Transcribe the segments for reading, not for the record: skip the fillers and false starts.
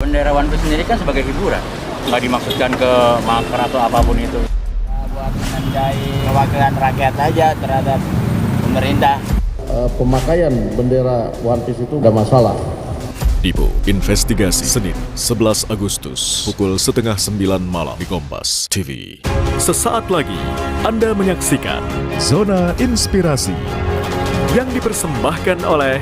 bendera One Piece sendiri kan sebagai hiburan, nggak dimaksudkan ke makar atau apapun itu. Buat menandai kewakilan rakyat aja terhadap pemerintah. Pemakaian bendera One Piece itu nggak masalah. Dipo Investigasi Senin 11 Agustus pukul 8:30 malam di Kompas TV. Sesaat lagi Anda menyaksikan Zona Inspirasi yang dipersembahkan oleh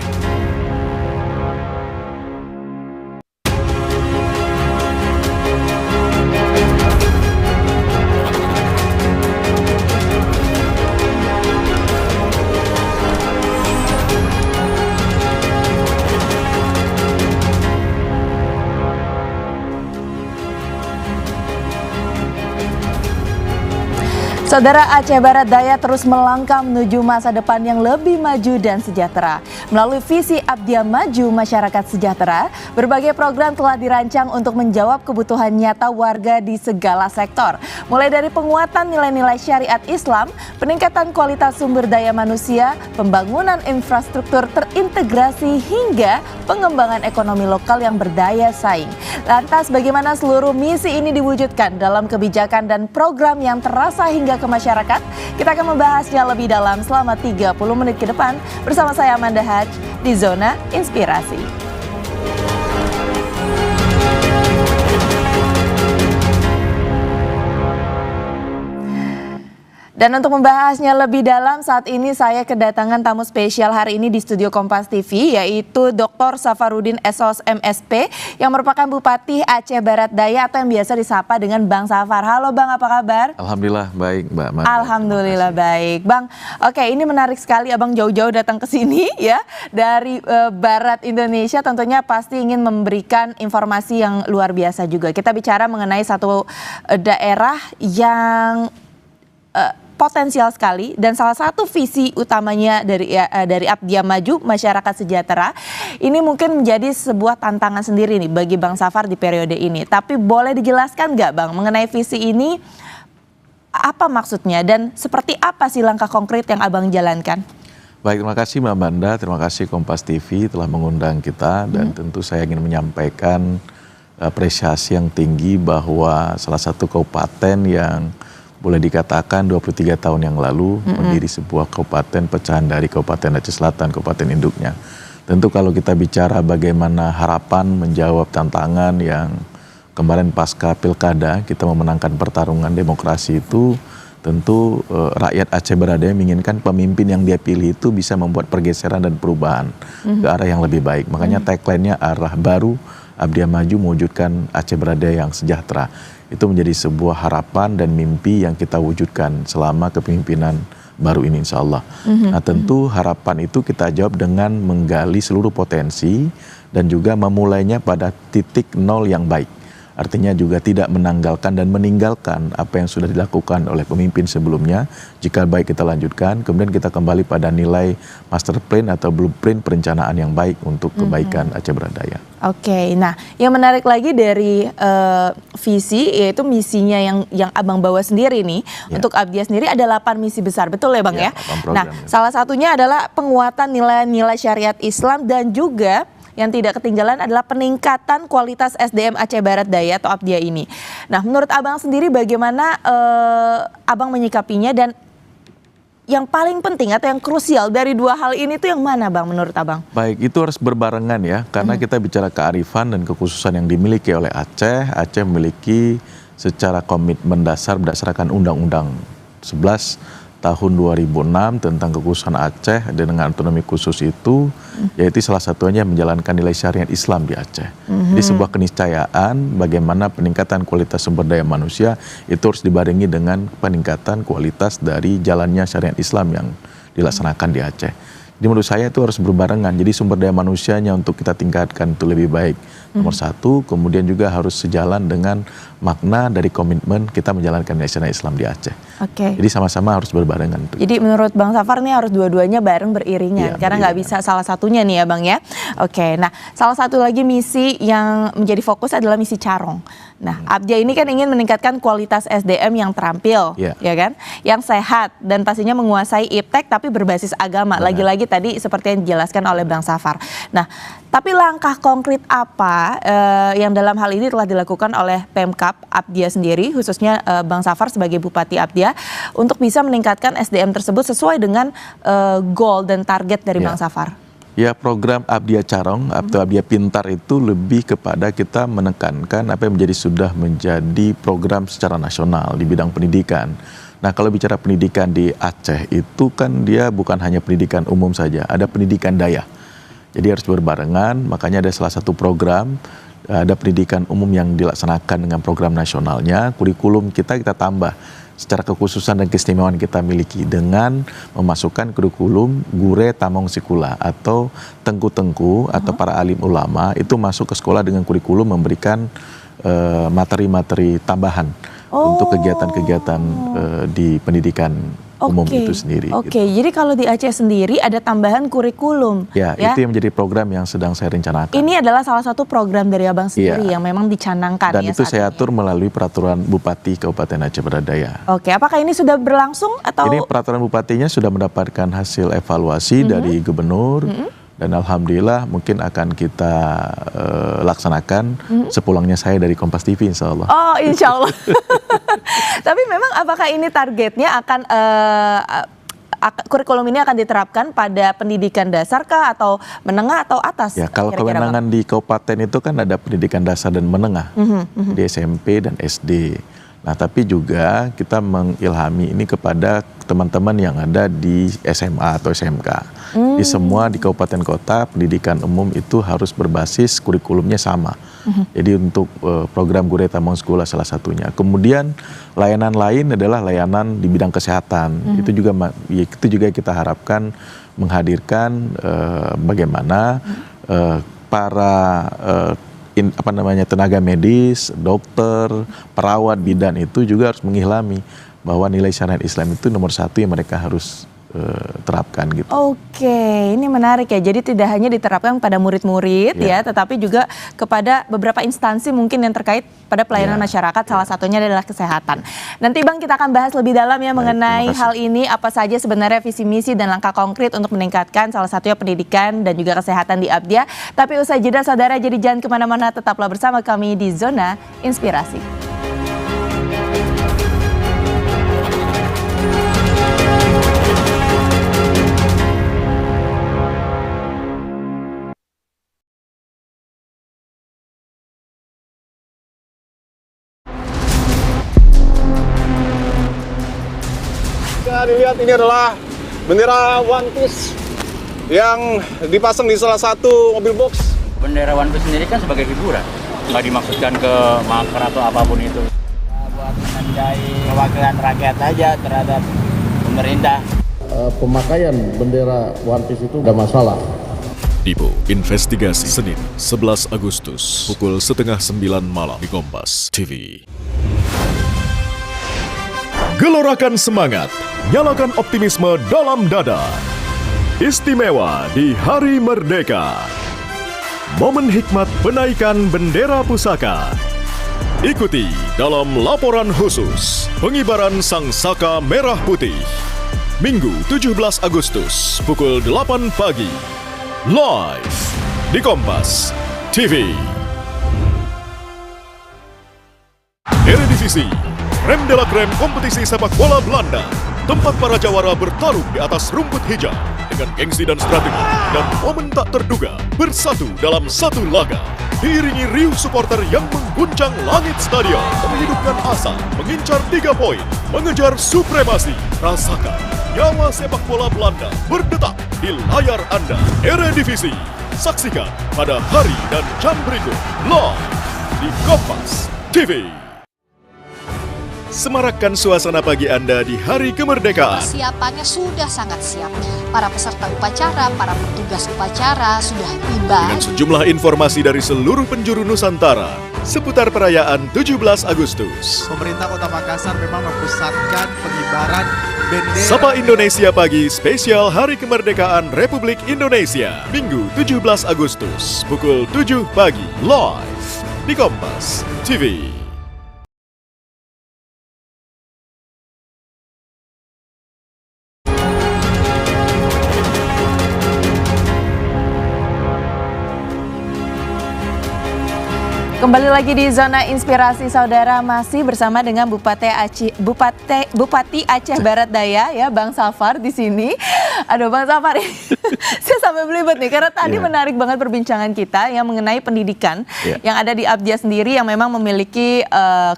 Saudara, Aceh Barat Daya terus melangkah menuju masa depan yang lebih maju dan sejahtera. Melalui visi Abdia Maju Masyarakat Sejahtera, berbagai program telah dirancang untuk menjawab kebutuhan nyata warga di segala sektor. Mulai dari penguatan nilai-nilai syariat Islam, peningkatan kualitas sumber daya manusia, pembangunan infrastruktur terintegrasi, hingga pengembangan ekonomi lokal yang berdaya saing. Lantas bagaimana seluruh misi ini diwujudkan dalam kebijakan dan program yang terasa hingga ke masyarakat? Kita akan membahasnya lebih dalam selama 30 menit ke depan bersama saya Amanda Haj di Zona Inspirasi. Dan untuk membahasnya lebih dalam, saat ini saya kedatangan tamu spesial hari ini di studio Kompas TV, yaitu Dr. Safarudin SOS MSP yang merupakan Bupati Aceh Barat Daya atau yang biasa disapa dengan Bang Safar. Halo Bang, apa kabar? Alhamdulillah baik Mbak Manda. Alhamdulillah baik. Bang, oke, ini menarik sekali Abang jauh-jauh datang ke sini ya dari Barat Indonesia, tentunya pasti ingin memberikan informasi yang luar biasa juga. Kita bicara mengenai satu daerah yang potensial sekali dan salah satu visi utamanya dari Abdia Maju Masyarakat Sejahtera ini mungkin menjadi sebuah tantangan sendiri nih bagi Bang Safar di periode ini. Tapi boleh dijelaskan nggak Bang mengenai visi ini, apa maksudnya dan seperti apa sih langkah konkret yang Abang jalankan? Baik, terima kasih Mbak Manda, terima kasih Kompas TV telah mengundang kita dan tentu saya ingin menyampaikan apresiasi yang tinggi bahwa salah satu kabupaten yang boleh dikatakan 23 tahun yang lalu menjadi sebuah kabupaten pecahan dari Kabupaten Aceh Selatan, kabupaten induknya. Tentu kalau kita bicara bagaimana harapan menjawab tantangan yang kemarin pasca pilkada kita memenangkan pertarungan demokrasi itu, tentu rakyat Aceh Barat Daya menginginkan pemimpin yang dia pilih itu bisa membuat pergeseran dan perubahan ke arah yang lebih baik. Makanya tagline-nya arah baru, Abdia Maju mewujudkan Aceh Barat Daya yang sejahtera. Itu menjadi sebuah harapan dan mimpi yang kita wujudkan selama kepemimpinan baru ini insya Allah. Nah tentu harapan itu kita jawab dengan menggali seluruh potensi dan juga memulainya pada titik nol yang baik. Artinya juga tidak menanggalkan dan meninggalkan apa yang sudah dilakukan oleh pemimpin sebelumnya. Jika baik kita lanjutkan, kemudian kita kembali pada nilai master plan atau blueprint perencanaan yang baik untuk kebaikan Aceh Barat Daya. Oke, nah yang menarik lagi dari visi yaitu misinya yang Abang bawa sendiri nih untuk Abdia sendiri ada 8 misi besar, betul ya Bang ya? Nah salah satunya adalah penguatan nilai-nilai syariat Islam dan juga yang tidak ketinggalan adalah peningkatan kualitas SDM Aceh Barat Daya atau Abdia ini. Nah menurut Abang sendiri bagaimana Abang menyikapinya dan yang paling penting atau yang krusial dari dua hal ini tuh yang mana Bang menurut Abang? Baik, itu harus berbarengan ya, karena kita bicara kearifan dan kekhususan yang dimiliki oleh Aceh. Aceh memiliki secara komitmen dasar berdasarkan Undang-Undang 11 tahun 2006 tentang kekhususan Aceh dengan otonomi khusus itu, yaitu salah satunya menjalankan nilai syariat Islam di Aceh. Jadi sebuah keniscayaan bagaimana peningkatan kualitas sumber daya manusia itu harus dibarengi dengan peningkatan kualitas dari jalannya syariat Islam yang dilaksanakan di Aceh. Jadi menurut saya itu harus berbarengan. Jadi sumber daya manusianya untuk kita tingkatkan itu lebih baik. Nomor satu, kemudian juga harus sejalan dengan makna dari komitmen kita menjalankan nasional Islam di Aceh. Oke. Jadi sama-sama harus berbarengan. Jadi menurut Bang Safar nih harus dua-duanya bareng beriringan, karena nggak bisa salah satunya nih ya Bang ya. Oke, nah salah satu lagi misi yang menjadi fokus adalah misi Carong. Nah, Abdia ini kan ingin meningkatkan kualitas SDM yang terampil, ya kan, yang sehat dan pastinya menguasai iptek tapi berbasis agama. Lagi-lagi sedikit tadi seperti yang dijelaskan oleh Bang Safar. Nah, tapi langkah konkret apa yang dalam hal ini telah dilakukan oleh Pemkab Apdia sendiri, khususnya Bang Safar sebagai Bupati Apdia, untuk bisa meningkatkan SDM tersebut sesuai dengan goal dan target dari Bang Safar? Ya, program Apdia Carong atau Apdia Pintar itu lebih kepada kita menekankan apa yang sudah menjadi program secara nasional di bidang pendidikan. Nah, kalau bicara pendidikan di Aceh itu kan dia bukan hanya pendidikan umum saja, ada pendidikan daya. Jadi harus berbarengan, makanya ada salah satu program, ada pendidikan umum yang dilaksanakan dengan program nasionalnya, kurikulum kita tambah secara kekhususan dan keistimewaan kita miliki dengan memasukkan kurikulum Gure Tamong Sikula atau tengku-tengku atau para alim ulama itu masuk ke sekolah dengan kurikulum memberikan materi-materi tambahan untuk kegiatan-kegiatan di pendidikan umum itu sendiri. Oke, jadi kalau di Aceh sendiri ada tambahan kurikulum. Ya, itu yang menjadi program yang sedang saya rencanakan. Ini adalah salah satu program dari Abang sendiri yang memang dicanangkan. Dan itu saya atur melalui peraturan Bupati Kabupaten Aceh Berdaya. Oke, apakah ini sudah berlangsung atau? Ini peraturan bupatinya sudah mendapatkan hasil evaluasi dari gubernur. Dan alhamdulillah mungkin akan kita laksanakan sepulangnya saya dari Kompas TV, insya Allah. Oh, insya Allah. Tapi memang apakah ini targetnya akan kurikulum ini akan diterapkan pada pendidikan dasar kah atau menengah atau atas? Ya, kalau kewenangan di kabupaten itu kan ada pendidikan dasar dan menengah di SMP dan SD. Nah, tapi juga kita mengilhami ini kepada teman-teman yang ada di SMA atau SMK. Di semua di kabupaten kota pendidikan umum itu harus berbasis kurikulumnya sama. Jadi untuk program Gure Tamong Sekolah salah satunya. Kemudian layanan lain adalah layanan di bidang kesehatan. Itu juga kita harapkan menghadirkan bagaimana para tenaga medis, dokter, perawat, bidan itu juga harus mengilhami bahwa nilai syariat Islam itu nomor satu yang mereka harus terapkan gitu. Oke, ini menarik ya. Jadi tidak hanya diterapkan pada murid-murid ya, tetapi juga kepada beberapa instansi mungkin yang terkait pada pelayanan masyarakat. Salah satunya adalah kesehatan. Nanti Bang kita akan bahas lebih dalam ya mengenai hal ini. Apa saja sebenarnya visi misi dan langkah konkret untuk meningkatkan salah satunya pendidikan dan juga kesehatan di Apdia. Tapi usai jeda saudara, jadi jangan kemana-mana, tetaplah bersama kami di Zona Inspirasi. Dilihat ini adalah bendera One Piece yang dipasang di salah satu mobil box. Bendera One Piece sendiri kan sebagai hiburan, nggak dimaksudkan ke makar atau apapun itu. Buat menandai kewakilan rakyat aja terhadap pemerintah. Pemakaian bendera One Piece itu tidak masalah. Dipo Investigasi Senin 11 Agustus pukul 8:30 malam di Kompas TV. Gelorakan semangat, nyalakan optimisme dalam dada. Istimewa di Hari Merdeka. Momen hikmat penaikan bendera pusaka. Ikuti dalam laporan khusus pengibaran Sang Saka Merah Putih. Minggu 17 Agustus pukul 8 pagi. Live di Kompas TV. Eredivisie, Rem de la Creme kompetisi sepak bola Belanda. Tempat para jawara bertarung di atas rumput hijau dengan gengsi dan strategi dan momen tak terduga bersatu dalam satu laga. Diiringi riuh supporter yang mengguncang langit stadion, menghidupkan asa, mengincar 3 poin, mengejar supremasi. Rasakan nyawa sepak bola Belanda berdetak di layar Anda. Eredivisie, saksikan pada hari dan jam berikut live di Kompas TV. Semarakkan suasana pagi Anda di Hari Kemerdekaan. Persiapannya sudah sangat siap. Para peserta upacara, para petugas upacara sudah tiba. Dengan sejumlah informasi dari seluruh penjuru Nusantara seputar perayaan 17 Agustus. Pemerintah Kota Makassar memang mempusatkan pengibaran bendera. Sapa Indonesia Pagi spesial Hari Kemerdekaan Republik Indonesia. Minggu 17 Agustus pukul 7 pagi live di Kompas TV. Kembali lagi di Zona Inspirasi Saudara, masih bersama dengan Bupati Aceh Barat Daya ya, Bang Safar di sini. Aduh Bang Safar, saya sampai belibet nih karena tadi menarik banget perbincangan kita yang mengenai pendidikan yang ada di Abdia sendiri yang memang memiliki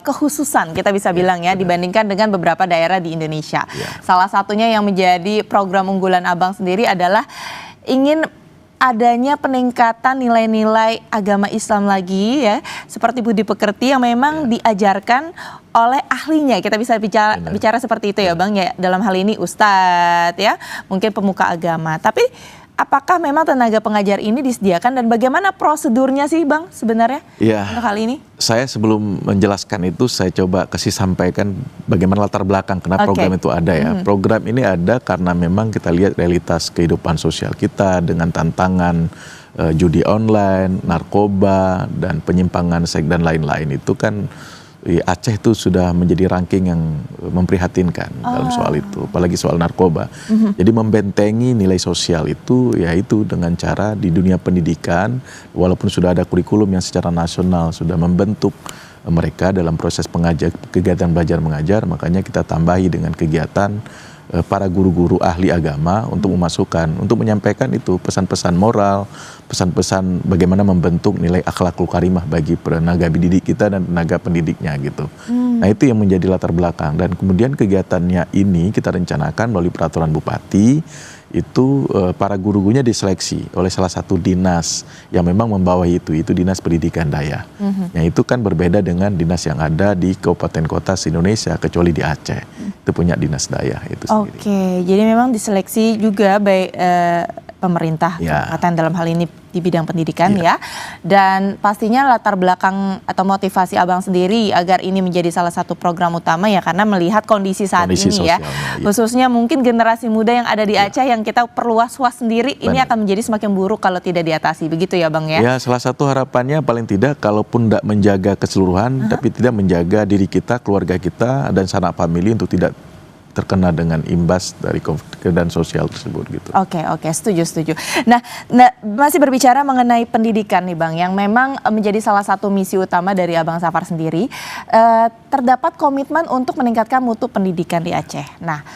kekhususan kita bisa bilang ya dibandingkan dengan beberapa daerah di Indonesia. Salah satunya yang menjadi program unggulan Abang sendiri adalah ingin adanya peningkatan nilai-nilai agama Islam lagi ya, seperti budi pekerti yang memang diajarkan oleh ahlinya. Kita bisa bicara seperti itu ya Bang ya, dalam hal ini Ustadz ya, mungkin pemuka agama. Tapi apakah memang tenaga pengajar ini disediakan dan bagaimana prosedurnya sih Bang sebenarnya untuk hal ini? Saya sebelum menjelaskan itu saya coba kasih sampaikan bagaimana latar belakang kenapa program itu ada ya. Program ini ada karena memang kita lihat realitas kehidupan sosial kita dengan tantangan judi online, narkoba, dan penyimpangan seks dan lain-lain itu kan Aceh itu sudah menjadi ranking yang memprihatinkan dalam soal itu, apalagi soal narkoba. Jadi membentengi nilai sosial itu yaitu dengan cara di dunia pendidikan, walaupun sudah ada kurikulum yang secara nasional sudah membentuk mereka dalam proses kegiatan belajar mengajar, makanya kita tambahi dengan kegiatan para guru-guru ahli agama untuk memasukkan, untuk menyampaikan itu pesan-pesan moral, pesan-pesan bagaimana membentuk nilai akhlakul karimah bagi tenaga didik kita dan tenaga pendidiknya gitu. Nah itu yang menjadi latar belakang, dan kemudian kegiatannya ini kita rencanakan melalui peraturan bupati itu para guru-gurunya diseleksi oleh salah satu dinas yang memang membawahi itu dinas pendidikan Daya. Yang itu kan berbeda dengan dinas yang ada di kabupaten kota se-Indonesia kecuali di Aceh. Itu punya dinas Daya itu sendiri. Oke, jadi memang diseleksi juga baik pemerintah kabupaten dalam hal ini di bidang pendidikan ya. Dan pastinya latar belakang atau motivasi Abang sendiri agar ini menjadi salah satu program utama ya karena melihat kondisi saat ini ya. Khususnya mungkin generasi muda yang ada di Aceh yang kita perlu was-was sendiri, ini akan menjadi semakin buruk kalau tidak diatasi. Begitu ya Bang ya? Ya, salah satu harapannya paling tidak kalaupun tidak menjaga keseluruhan tapi tidak menjaga diri kita, keluarga kita dan sanak famili untuk tidak terkena dengan imbas dari keadaan sosial tersebut gitu. Oke, setuju. Nah, masih berbicara mengenai pendidikan nih Bang, yang memang menjadi salah satu misi utama dari Abang Safar sendiri, terdapat komitmen untuk meningkatkan mutu pendidikan di Aceh. Nah,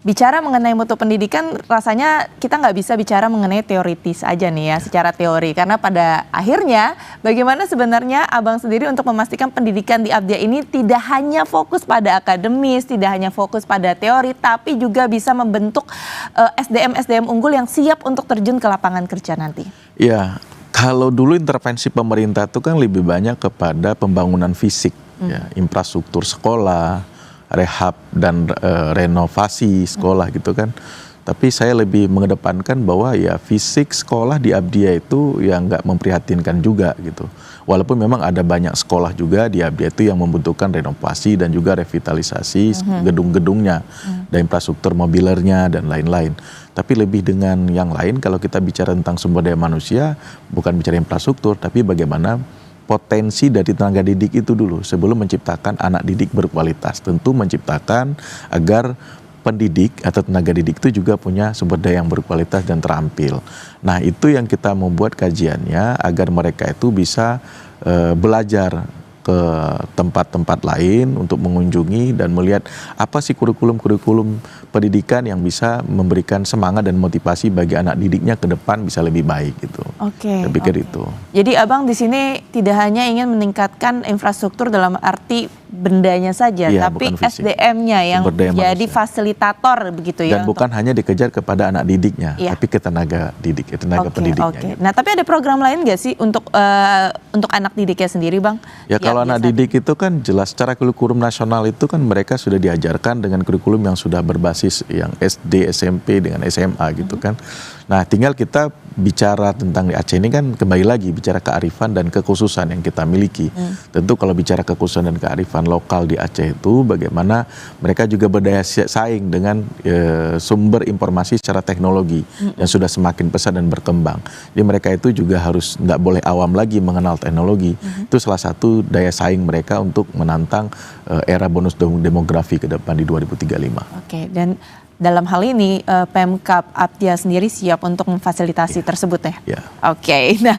bicara mengenai mutu pendidikan, rasanya kita nggak bisa bicara mengenai teoritis aja nih ya, secara teori. Karena pada akhirnya, bagaimana sebenarnya Abang sendiri untuk memastikan pendidikan di Abdia ini tidak hanya fokus pada akademis, tidak hanya fokus pada teori, tapi juga bisa membentuk SDM unggul yang siap untuk terjun ke lapangan kerja nanti. Ya, kalau dulu intervensi pemerintah itu kan lebih banyak kepada pembangunan fisik, ya, infrastruktur sekolah, rehab dan renovasi sekolah gitu kan. Tapi saya lebih mengedepankan bahwa ya fisik sekolah di Abdia itu yang nggak memprihatinkan juga gitu. Walaupun memang ada banyak sekolah juga di Abdia itu yang membutuhkan renovasi dan juga revitalisasi gedung-gedungnya dan infrastruktur mobilernya dan lain-lain. Tapi lebih dengan yang lain kalau kita bicara tentang sumber daya manusia, bukan bicara infrastruktur tapi bagaimana potensi dari tenaga didik itu dulu sebelum menciptakan anak didik berkualitas. Tentu menciptakan agar pendidik atau tenaga didik itu juga punya sumber daya yang berkualitas dan terampil. Nah itu yang kita membuat kajiannya agar mereka itu bisa belajar ke tempat-tempat lain untuk mengunjungi dan melihat apa sih kurikulum pendidikan yang bisa memberikan semangat dan motivasi bagi anak didiknya ke depan bisa lebih baik gitu. Saya pikir itu. Jadi Abang di sini tidak hanya ingin meningkatkan infrastruktur dalam arti bendanya saja, tapi SDM-nya yang jadi fasilitator begitu ya. Dan bukan hanya dikejar kepada anak didiknya, tapi ke tenaga didik, tenaga pendidiknya. Gitu. Nah, tapi ada program lain nggak sih untuk anak didiknya sendiri, Bang? Ya kalau anak didik itu kan jelas secara kurikulum nasional itu kan mereka sudah diajarkan dengan kurikulum yang sudah berbasis yang SD, SMP dengan SMA gitu kan. Nah, tinggal kita bicara tentang di Aceh ini kan kembali lagi bicara kearifan dan kekhususan yang kita miliki. Tentu kalau bicara kekhususan dan kearifan lokal di Aceh itu bagaimana mereka juga berdaya saing dengan sumber informasi secara teknologi yang sudah semakin pesat dan berkembang. Jadi mereka itu juga harus tidak boleh awam lagi mengenal teknologi. Itu salah satu daya saing mereka untuk menantang era bonus demografi ke depan di 2035. Dan dalam hal ini Pemkab Apdia sendiri siap untuk memfasilitasi tersebut ya? Oke. Nah,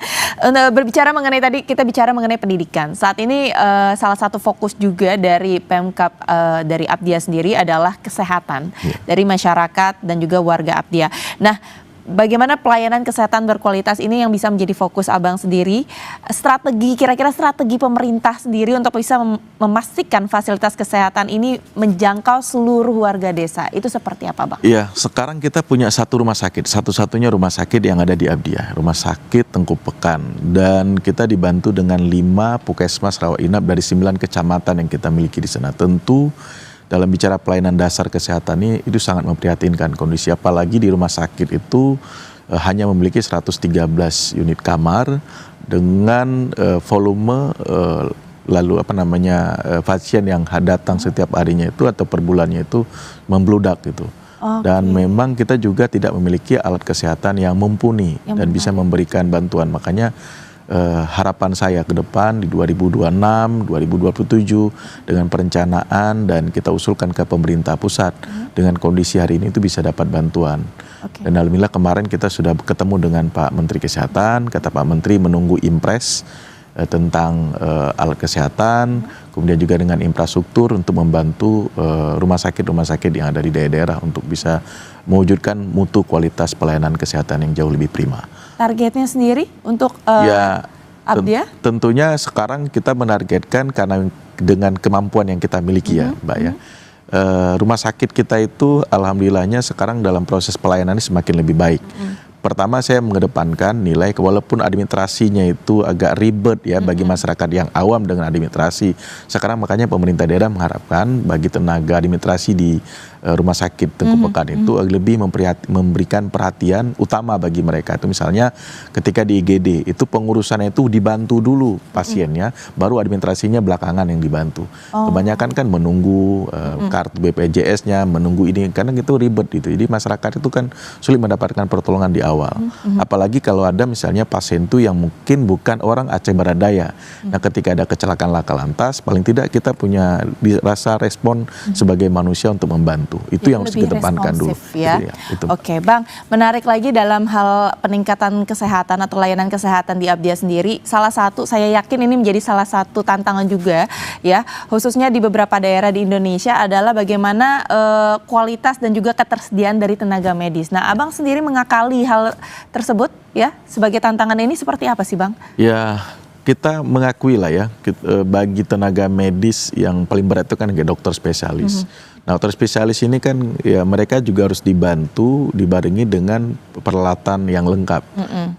berbicara mengenai tadi kita bicara mengenai pendidikan. Saat ini salah satu fokus juga dari Pemkab dari Apdia sendiri adalah kesehatan dari masyarakat dan juga warga Apdia. Nah, bagaimana pelayanan kesehatan berkualitas ini yang bisa menjadi fokus Abang sendiri? Kira-kira strategi pemerintah sendiri untuk bisa memastikan fasilitas kesehatan ini menjangkau seluruh warga desa. Itu seperti apa, Bang? Iya, sekarang kita punya satu rumah sakit, satu-satunya rumah sakit yang ada di Apdia, Rumah Sakit Tengku Pekan. Dan kita dibantu dengan 5 puskesmas rawat inap dari 9 kecamatan yang kita miliki di sana. Tentu dalam bicara pelayanan dasar kesehatan ini itu sangat memprihatinkan kondisi, apalagi di rumah sakit itu hanya memiliki 113 unit kamar dengan volume pasien yang datang setiap harinya itu atau per bulannya itu membludak gitu. Dan memang kita juga tidak memiliki alat kesehatan yang mumpuni dan bisa memberikan bantuan. Makanya harapan saya ke depan di 2026, 2027 dengan perencanaan dan kita usulkan ke pemerintah pusat dengan kondisi hari ini itu bisa dapat bantuan. Dan alhamdulillah kemarin kita sudah ketemu dengan Pak Menteri Kesehatan, kata Pak Menteri menunggu impres tentang alat kesehatan, kemudian juga dengan infrastruktur untuk membantu rumah sakit yang ada di daerah untuk bisa mewujudkan mutu kualitas pelayanan kesehatan yang jauh lebih prima. Targetnya sendiri untuk Apdia? Tentunya sekarang kita menargetkan karena dengan kemampuan yang kita miliki ya Mbak ya. Rumah sakit kita itu alhamdulillahnya sekarang dalam proses pelayanan semakin lebih baik. Pertama saya mengedepankan nilai walaupun administrasinya itu agak ribet ya bagi masyarakat yang awam dengan administrasi. Sekarang makanya pemerintah daerah mengharapkan bagi tenaga administrasi di rumah sakit Tengku Pekan itu lebih memberikan perhatian utama bagi mereka. Itu misalnya ketika di IGD itu pengurusannya itu dibantu dulu pasiennya, baru administrasinya belakangan yang dibantu. Kebanyakan kan menunggu kartu BPJS-nya, menunggu ini karena itu ribet gitu. Jadi masyarakat itu kan sulit mendapatkan pertolongan di awal. Apalagi kalau ada misalnya pasien itu yang mungkin bukan orang Aceh Barat Daya. Nah, ketika ada kecelakaan laka lantas, paling tidak kita punya rasa respon sebagai manusia untuk membantu. Itu yang harus dikedepankan dulu. Ya. Oke, Bang, menarik lagi dalam hal peningkatan kesehatan atau layanan kesehatan di Apdia sendiri. Salah satu, saya yakin ini menjadi salah satu tantangan juga, ya, khususnya di beberapa daerah di Indonesia adalah bagaimana kualitas dan juga ketersediaan dari tenaga medis. Nah, Abang sendiri mengakali hal tersebut, ya, sebagai tantangan ini seperti apa sih, Bang? Ya, kita mengakui lah ya, bagi tenaga medis yang paling berat itu kan kayak dokter spesialis. Nah, dokter spesialis ini kan ya mereka juga harus dibarengi dengan peralatan yang lengkap,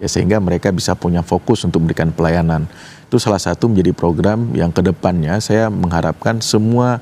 ya sehingga mereka bisa punya fokus untuk memberikan pelayanan. Itu salah satu menjadi program yang kedepannya saya mengharapkan semua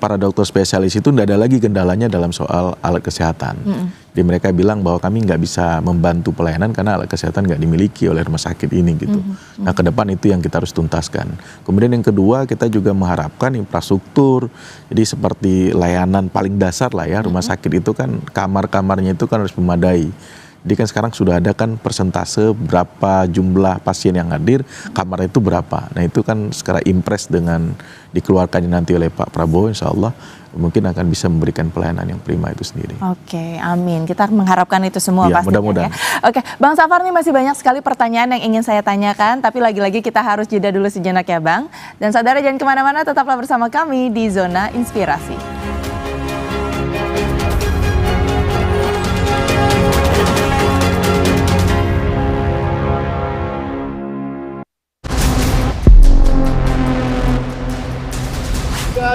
para dokter spesialis itu tidak ada lagi kendalanya dalam soal alat kesehatan. Jadi mereka bilang bahwa kami nggak bisa membantu pelayanan karena alat kesehatan nggak dimiliki oleh rumah sakit ini gitu. Nah, ke depan itu yang kita harus tuntaskan. Kemudian yang kedua, kita juga mengharapkan infrastruktur. Jadi seperti layanan paling dasar lah ya, rumah sakit itu kan kamar-kamarnya itu kan harus memadai. Jadi kan sekarang sudah ada kan persentase berapa jumlah pasien yang hadir, kamar itu berapa. Nah itu kan sekarang impres dengan dikeluarkannya nanti oleh Pak Prabowo, insya Allah mungkin akan bisa memberikan pelayanan yang prima itu sendiri. Oke, amin. Kita mengharapkan itu semua ya, pastinya mudah-mudahan. Ya. Oke, Bang Safar, nih masih banyak sekali pertanyaan yang ingin saya tanyakan, tapi lagi-lagi kita harus jeda dulu sejenak ya Bang. Dan saudara jangan kemana-mana, tetaplah bersama kami di Zona Inspirasi.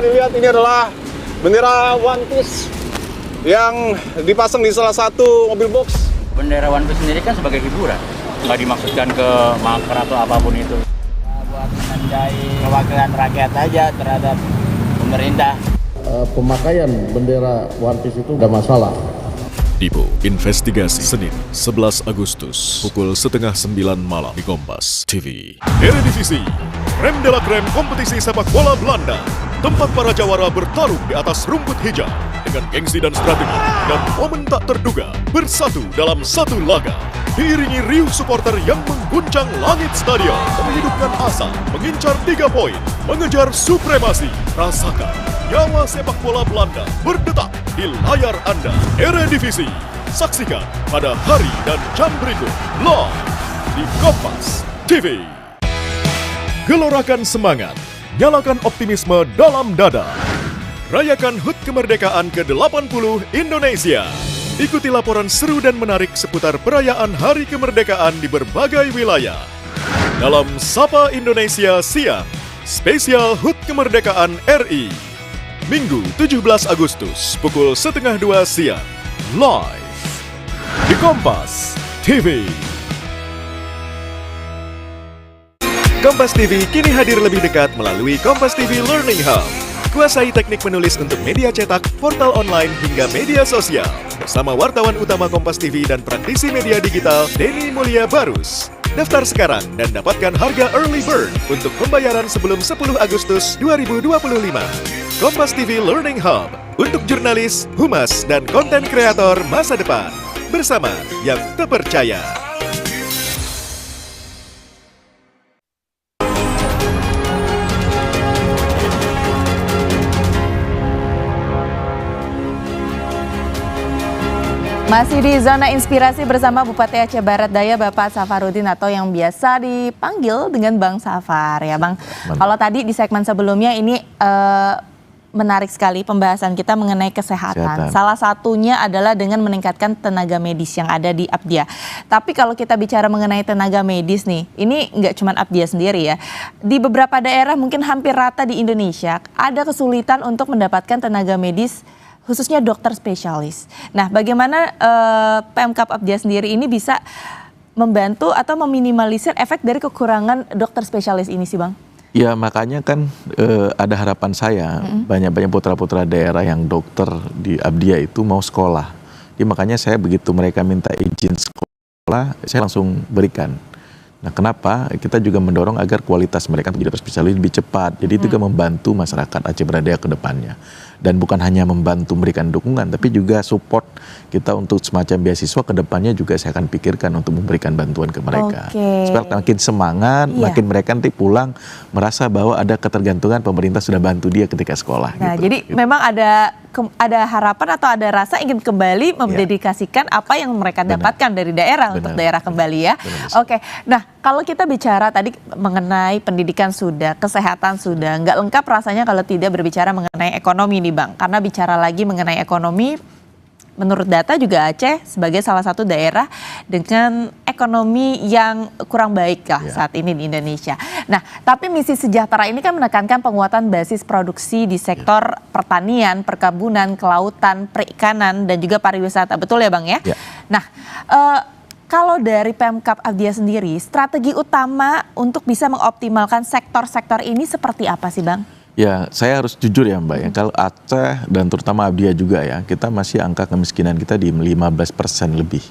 Dilihat ini adalah bendera One Piece yang dipasang di salah satu mobil box. Bendera One Piece sendiri kan sebagai hiburan, nggak dimaksudkan ke makar atau apapun itu. Buat menandai kewakilan rakyat aja terhadap pemerintah. Pemakaian bendera One Piece itu tidak masalah. Dipo Investigasi Senin 11 Agustus pukul 8:30 malam di Kompas TV. Eredivisie, Rem de la Creme kompetisi sepak bola Belanda. Tempat para jawara bertarung di atas rumput hijau dengan gengsi dan strategi dan momen tak terduga bersatu dalam satu laga. Diiringi riuh supporter yang mengguncang langit stadion, menghidupkan asa, mengincar 3 poin, mengejar supremasi. Rasakan nyawa sepak bola Belanda berdetak di layar Anda. Eredivisie, saksikan pada hari dan jam berikut live di Kompas TV. Gelorakan semangat, nyalakan optimisme dalam dada. Rayakan HUT kemerdekaan ke-80 Indonesia. Ikuti laporan seru dan menarik seputar perayaan Hari Kemerdekaan di berbagai wilayah. Dalam Sapa Indonesia Siang, spesial HUT Kemerdekaan RI. Minggu 17 Agustus pukul 1:30 siang. Live di Kompas TV. Kompas TV kini hadir lebih dekat melalui Kompas TV Learning Hub. Kuasai teknik menulis untuk media cetak, portal online, hingga media sosial. Bersama wartawan utama Kompas TV dan praktisi media digital, Denny Mulia Barus. Daftar sekarang dan dapatkan harga early bird untuk pembayaran sebelum 10 Agustus 2025. Kompas TV Learning Hub untuk jurnalis, humas, dan konten kreator masa depan. Bersama yang terpercaya. Masih di zona inspirasi bersama Bupati Aceh Barat Daya Bapak Safarudin atau yang biasa dipanggil dengan Bang Safar ya Bang. Kalau tadi di segmen sebelumnya ini menarik sekali pembahasan kita mengenai kesehatan. Salah satunya adalah dengan meningkatkan tenaga medis yang ada di Apdia. Tapi kalau kita bicara mengenai tenaga medis nih, ini nggak cuma Apdia sendiri ya. Di beberapa daerah mungkin hampir rata di Indonesia ada kesulitan untuk mendapatkan tenaga medis, khususnya dokter spesialis. Nah, bagaimana Pemkab Apdia sendiri ini bisa membantu atau meminimalisir efek dari kekurangan dokter spesialis ini sih Bang? Ya makanya kan ada harapan saya banyak-banyak putra-putra daerah yang dokter di Apdia itu mau sekolah. Jadi makanya saya begitu mereka minta izin sekolah, saya langsung berikan. Nah kenapa? Kita juga mendorong agar kualitas mereka menjadi dokter spesialis lebih cepat. Jadi itu juga membantu masyarakat Aceh Barat ke depannya. Dan bukan hanya membantu memberikan dukungan, tapi juga support kita untuk semacam beasiswa ke depannya juga saya akan pikirkan untuk memberikan bantuan ke mereka. Supaya makin semangat, makin mereka nanti pulang merasa bahwa ada ketergantungan pemerintah sudah bantu dia ketika sekolah. Nah, gitu. jadi memang ada harapan atau ada rasa ingin kembali mendedikasikan apa yang mereka dapatkan dari daerah untuk daerah kembali ya. Oke, nah kalau kita bicara tadi mengenai pendidikan sudah, kesehatan sudah, nggak lengkap rasanya kalau tidak berbicara mengenai ekonomi nih Bang. Karena bicara lagi mengenai ekonomi, menurut data juga Aceh sebagai salah satu daerah dengan ekonomi yang kurang baik lah saat ini di Indonesia. Nah, tapi misi sejahtera ini kan menekankan penguatan basis produksi di sektor pertanian, perkebunan, kelautan, perikanan, dan juga pariwisata. Betul ya Bang ya? Nah, kalau dari Pemkab Apdia sendiri, strategi utama untuk bisa mengoptimalkan sektor-sektor ini seperti apa sih Bang? Ya, saya harus jujur ya Mbak ya, kalau Aceh dan terutama Apdia juga ya, kita masih angka kemiskinan kita di 15% lebih.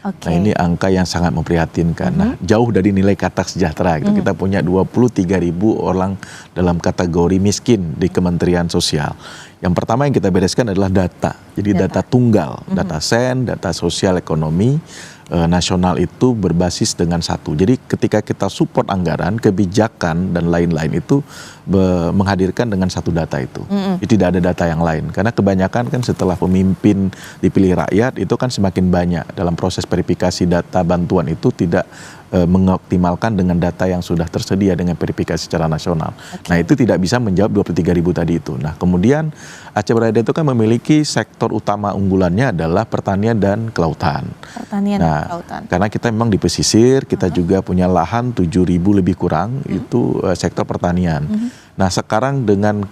Nah ini angka yang sangat memprihatinkan. Nah jauh dari nilai kata sejahtera gitu. Kita punya 23.000 orang dalam kategori miskin di Kementerian Sosial. Yang pertama yang kita bereskan adalah data. Jadi data tunggal, data sen, data sosial ekonomi nasional itu berbasis dengan satu. Jadi ketika kita support anggaran, kebijakan dan lain-lain itu menghadirkan dengan satu data itu. Tidak ada data yang lain. Karena kebanyakan kan setelah pemimpin dipilih rakyat itu kan semakin banyak dalam proses verifikasi data bantuan itu tidak mengoptimalkan dengan data yang sudah tersedia dengan verifikasi secara nasional. Nah itu tidak bisa menjawab 23.000 tadi itu. Nah kemudian Aceh Barat itu kan memiliki sektor utama unggulannya adalah pertanian dan kelautan. Pertanian dan kelautan. Karena kita memang di pesisir, kita juga punya lahan 7.000 lebih kurang itu sektor pertanian. Nah sekarang dengan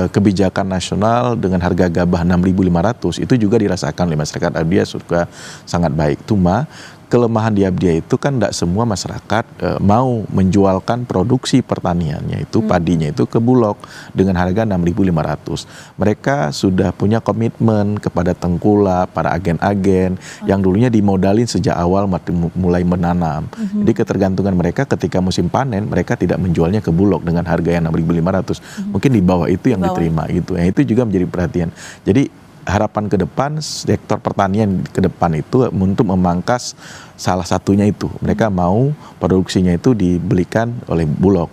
kebijakan nasional dengan harga gabah 6.500 itu juga dirasakan oleh masyarakat Apdia sudah sangat baik. Cuma kelemahan di Apdia itu kan tidak semua masyarakat mau menjualkan produksi pertaniannya itu padinya itu ke Bulog dengan harga 6.500. Mereka sudah punya komitmen kepada tengkulak, para agen-agen yang dulunya dimodalin sejak awal mulai menanam. Jadi ketergantungan mereka ketika musim panen mereka tidak menjualnya ke Bulog dengan harga yang 6.500. Mungkin di bawah itu yang diterima gitu. Itu juga menjadi perhatian. Jadi harapan ke depan sektor pertanian ke depan itu untuk memangkas salah satunya itu. Mereka mau produksinya itu dibelikan oleh Bulog.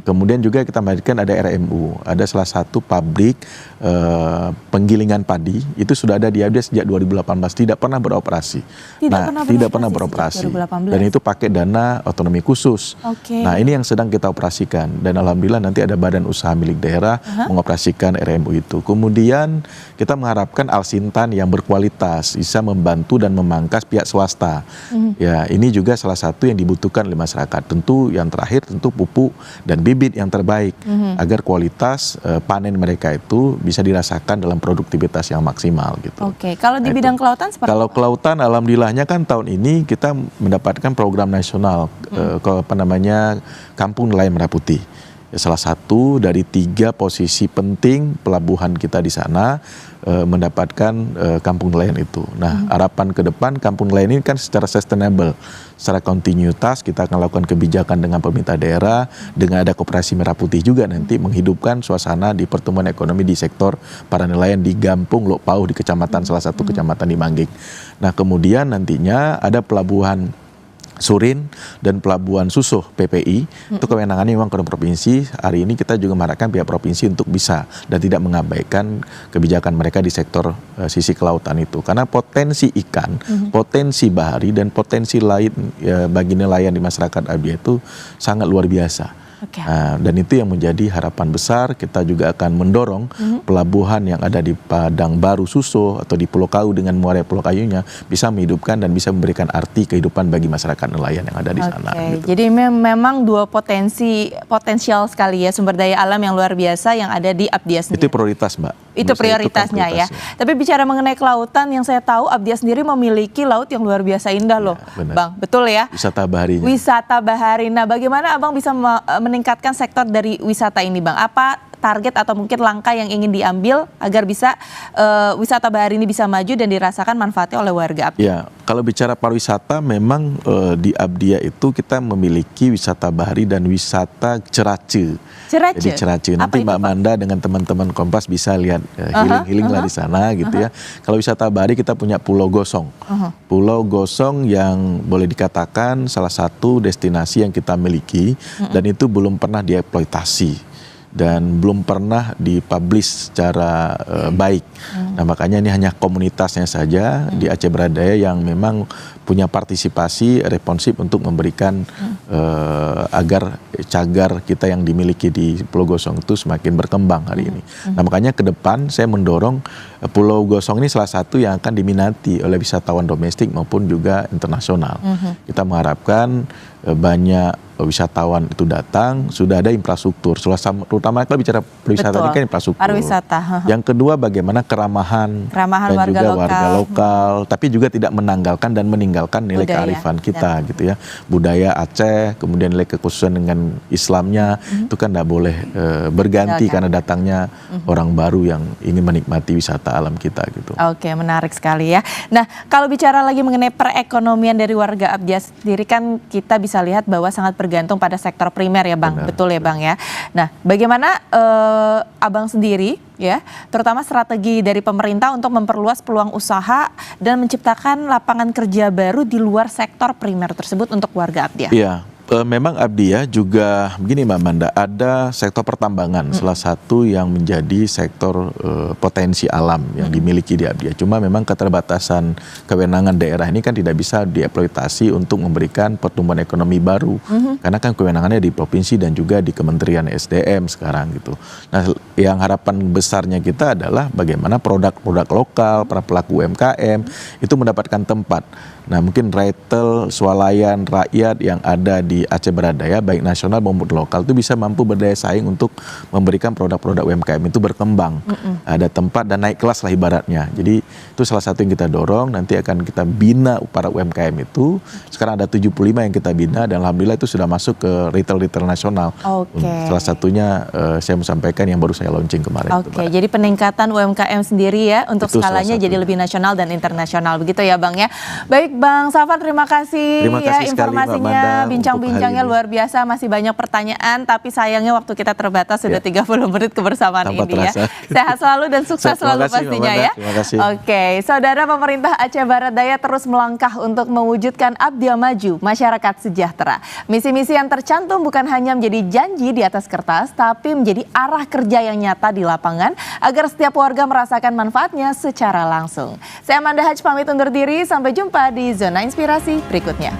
Kemudian juga kita melihatkan ada RMU, ada salah satu pabrik penggilingan padi itu sudah ada di Abdia sejak 2018, tidak pernah beroperasi. Tidak pernah beroperasi. Dan itu pakai dana otonomi khusus. Nah, ini yang sedang kita operasikan dan alhamdulillah nanti ada badan usaha milik daerah mengoperasikan RMU itu. Kemudian kita mengharapkan Alsintan yang berkualitas bisa membantu dan memangkas pihak swasta. Ya, ini juga salah satu yang dibutuhkan oleh masyarakat. Tentu yang terakhir tentu pupuk dan bibit yang terbaik agar kualitas panen mereka itu bisa dirasakan dalam produktivitas yang maksimal gitu. Kalau di bidang kelautan seperti Kalau kelautan alhamdulillahnya kan tahun ini kita mendapatkan program nasional Kampung Nelayan Merah Putih. Salah satu dari 3 posisi penting pelabuhan kita di sana mendapatkan kampung nelayan itu. Nah, harapan ke depan kampung nelayan ini kan secara sustainable, secara kontinuitas kita akan lakukan kebijakan dengan pemerintah daerah, dengan ada Koperasi Merah Putih juga nanti menghidupkan suasana di pertumbuhan ekonomi di sektor para nelayan di Gampung Lok Pauh di kecamatan salah satu kecamatan di Mangging. Nah, kemudian nantinya ada pelabuhan Surin dan Pelabuhan Susoh PPI itu kewenangannya memang ke provinsi. Hari ini kita juga mengharapkan pihak provinsi untuk bisa dan tidak mengabaikan kebijakan mereka di sektor sisi kelautan itu, karena potensi ikan, potensi bahari dan potensi lain bagi nelayan di masyarakat Abdia itu sangat luar biasa. Nah, dan itu yang menjadi harapan besar. Kita juga akan mendorong pelabuhan yang ada di Padang Baru Susoh atau di Pulau Kau dengan muara Pulau Kayunya bisa menghidupkan dan bisa memberikan arti kehidupan bagi masyarakat nelayan yang ada di sana. Gitu. Jadi memang 2 potensial sekali ya sumber daya alam yang luar biasa yang ada di Abdia sendiri. Itu prioritas, Mbak. Itu prioritasnya ya. Tapi bicara mengenai kelautan, yang saya tahu Abdia sendiri memiliki laut yang luar biasa indah loh, Bang. Betul ya? Wisata baharinya. Wisata bahari. Nah, bagaimana Abang bisa meningkatkan sektor dari wisata ini, Bang? Apa target atau mungkin langkah yang ingin diambil agar bisa wisata bahari ini bisa maju dan dirasakan manfaatnya oleh warga Abdia? Ya, kalau bicara pariwisata memang di Abdia itu kita memiliki wisata bahari dan wisata cerace. Jadi cerace. Nanti Mbak Manda dengan teman-teman Kompas bisa lihat healing-healing lah di sana gitu ya. Kalau wisata bahari kita punya Pulau Gosong. Pulau Gosong yang boleh dikatakan salah satu destinasi yang kita miliki dan itu belum pernah dieksploitasi dan belum pernah dipublish secara baik. Nah, makanya ini hanya komunitasnya saja di Aceh Beradaya yang memang punya partisipasi responsif untuk memberikan agar cagar kita yang dimiliki di Pulau Gosong itu semakin berkembang hari ini. Nah, makanya ke depan saya mendorong Pulau Gosong ini salah satu yang akan diminati oleh wisatawan domestik maupun juga internasional. Kita mengharapkan banyak wisatawan itu datang, sudah ada infrastruktur. Terutama kalau bicara pariwisata ini kan infrastruktur. Yang kedua bagaimana keramahan dan warga juga warga lokal, tapi juga tidak menanggalkan dan meninggalkan nilai kearifan kita gitu ya. Budaya Aceh, kemudian nilai kekhususan dengan Islamnya itu kan tidak boleh berganti karena datangnya orang baru yang ingin menikmati wisata alam kita gitu. Menarik sekali ya. Nah, kalau bicara lagi mengenai perekonomian dari warga Abdia sendiri kan kita bisa lihat bahwa sangat bergantung pada sektor primer ya, Bang. Betul ya, Bang ya. Nah, bagaimana Abang sendiri ya, terutama strategi dari pemerintah untuk memperluas peluang usaha dan menciptakan lapangan kerja baru di luar sektor primer tersebut untuk warga Abdia? Iya. Memang Abdia juga begini Mbak Manda, ada sektor pertambangan salah satu yang menjadi sektor potensi alam yang dimiliki di Abdia. Cuma memang keterbatasan kewenangan daerah ini kan tidak bisa dieksploitasi untuk memberikan pertumbuhan ekonomi baru. Karena kan kewenangannya di provinsi dan juga di Kementerian SDM sekarang gitu. Nah, yang harapan besarnya kita adalah bagaimana produk-produk lokal, para pelaku UMKM itu mendapatkan tempat. Nah, mungkin retail, swalayan, rakyat yang ada di Aceh Beradaya, baik nasional maupun lokal, itu bisa mampu berdaya saing untuk memberikan produk-produk UMKM itu berkembang. Ada tempat dan naik kelas lah ibaratnya. Jadi itu salah satu yang kita dorong, nanti akan kita bina para UMKM itu. Sekarang ada 75 yang kita bina dan alhamdulillah itu sudah masuk ke retail-retail nasional. Salah satunya saya mau sampaikan yang baru saya launching kemarin. Jadi peningkatan UMKM sendiri ya, untuk itu skalanya jadi lebih nasional dan internasional. Begitu ya Bang ya. Baik Bang Safar, terima kasih ya informasinya, bincang-bincang bincangnya ini. luar biasa, masih banyak pertanyaan, tapi sayangnya waktu kita terbatas sudah 30 menit kebersamaan Tanpa ini terasa. ya. Sehat selalu dan sukses Terima selalu kasih, pastinya Mbak Wanda. ya. Terima kasih. Oke, Saudara, pemerintah Aceh Barat Daya terus melangkah untuk mewujudkan Abdia Maju, masyarakat sejahtera. Misi-misi yang tercantum bukan hanya menjadi janji di atas kertas, tapi menjadi arah kerja yang nyata di lapangan agar setiap warga merasakan manfaatnya secara langsung. Saya Amanda Haj pamit undur diri, sampai jumpa di Zona Inspirasi berikutnya.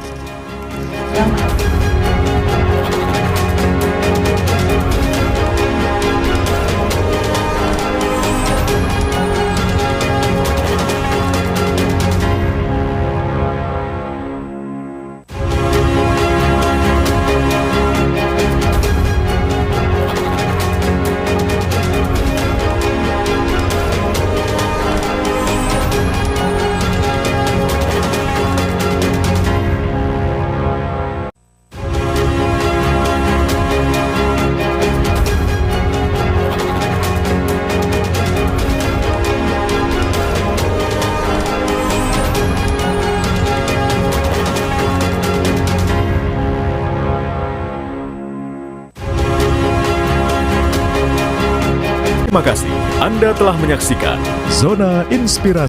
Terima kasih Anda telah menyaksikan Zona Inspirasi.